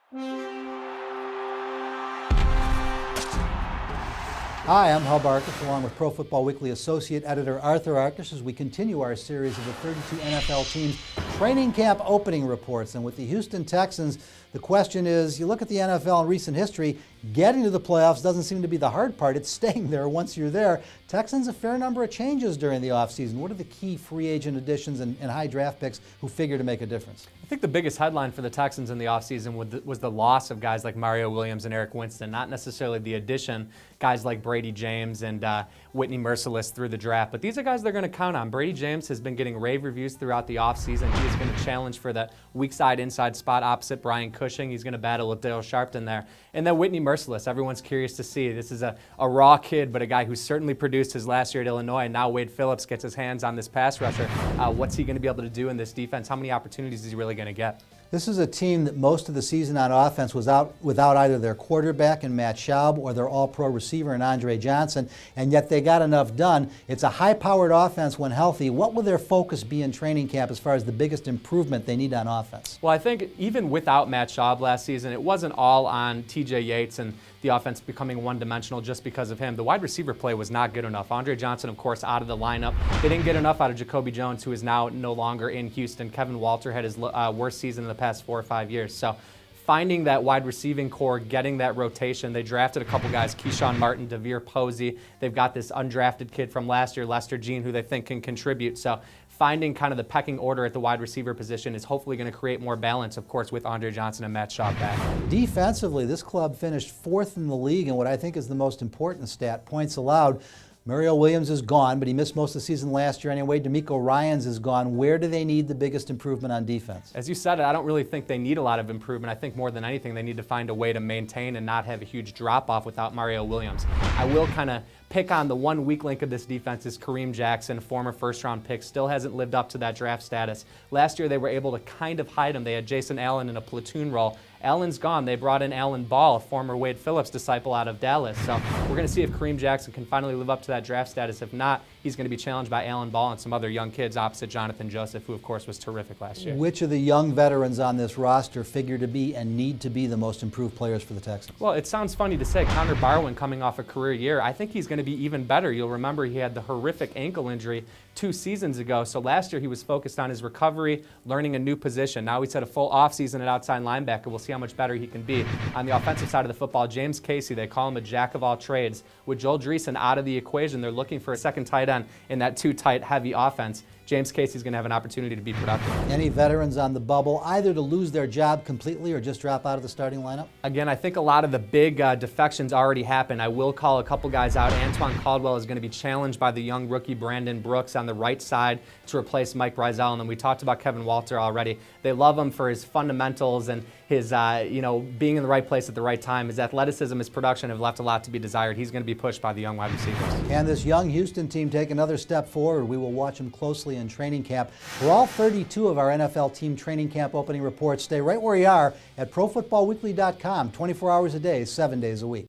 Hi, I'm Hub Arkush, along with Pro Football Weekly Associate Editor Arthur Arkush, as we continue our series of the 32 NFL teams' training camp opening reports. And with the Houston Texans, the question is, you look at the NFL in recent history, getting to the playoffs doesn't seem to be the hard part. It's staying there once you're there. Texans, a fair number of changes during the offseason. What are the key free agent additions and high draft picks who figure to make a difference? I think the biggest headline for the Texans in the offseason was the loss of guys like Mario Williams and Eric Winston, not necessarily the addition, guys like Brady James and Whitney Mercilus through the draft. But these are guys they're going to count on. Brady James has been getting rave reviews throughout the offseason. He is going to challenge for that weak side inside spot opposite Brian Cushing. He's going to battle with Dale Sharpton there. And then Whitney Mercilus, everyone's curious to see. This is a raw kid, but a guy who certainly produced his last year at Illinois. And now Wade Phillips gets his hands on this pass rusher. What's he going to be able to do in this defense? How many opportunities is he really going to get? This is a team that most of the season on offense was out without either their quarterback in Matt Schaub or their all-pro receiver in Andre Johnson, and yet they got enough done. It's a high-powered offense when healthy. What will their focus be in training camp as far as the biggest improvement they need on offense? Well, I think even without Matt Schaub last season, it wasn't all on TJ Yates and the offense becoming one-dimensional just because of him. The wide receiver play was not good enough. Andre Johnson, of course, out of the lineup. They didn't get enough out of Jacoby Jones, who is now no longer in Houston. Kevin Walter had his worst season in the past 4 or 5 years. So finding that wide receiving core, getting that rotation. They drafted a couple guys, Posey Martin, Posey. They've got this undrafted kid from last year, Lester Jean, who they think can contribute. So finding kind of the pecking order at the wide receiver position is hopefully going to create more balance, of course, with Andre Johnson and Matt Schaub back. Defensively, this club finished 4th in the league in what I think is the most important stat, points allowed. Mario Williams is gone, but he missed most of the season last year anyway. DeMeco Ryans is gone. Where do they need the biggest improvement on defense? As you said, I don't really think they need a lot of improvement. I think more than anything, they need to find a way to maintain and not have a huge drop-off without Mario Williams. I will kind of pick on the one weak link of this defense is KAREEM Jackson, former first-round pick, still hasn't lived up to that draft status. Last year, they were able to kind of hide him. They had Jason Allen in a platoon role. Allen's gone. They brought in Alan Ball, a former Wade Phillips disciple out of Dallas. So we're going to see if KAREEM Jackson can finally live up to that draft status. If not, he's going to be challenged by Alan Ball and some other young kids opposite Jonathan Joseph, who, of course, was terrific last year. Which of the young veterans on this roster figure to be and need to be the most improved players for the Texans? Well, it sounds funny to say. Connor BARWIN coming off a career year. I think he's going to be even better. You'll remember he had the horrific ankle injury 2 seasons ago. So last year he was focused on his recovery, learning a new position. Now he's had a full offseason at outside linebacker. We'll see how much better he can be. On the offensive side of the football, James Casey, they call him a jack of all trades. With Joel Dreesen out of the equation, they're looking for a second tight end in that 2-tight heavy offense. James Casey's going to have an opportunity to be productive. Any veterans on the bubble, either to lose their job completely or just drop out of the starting lineup? Again, I think a lot of the big defections already happened. I will call a couple guys out. Antoine Caldwell is going to be challenged by the young rookie Brandon Brooks on the right side to replace Mike Breisel. And then we talked about Kevin Walter already. They love him for his fundamentals and his, being in the right place at the right time. His athleticism, his production have left a lot to be desired. He's going to be pushed by the young wide receivers. Can this young Houston team take another step forward? We will watch them closely in training camp. For all 32 of our NFL team training camp opening reports, stay right where you are at ProFootballWeekly.com, 24 hours a day, 7 days a week.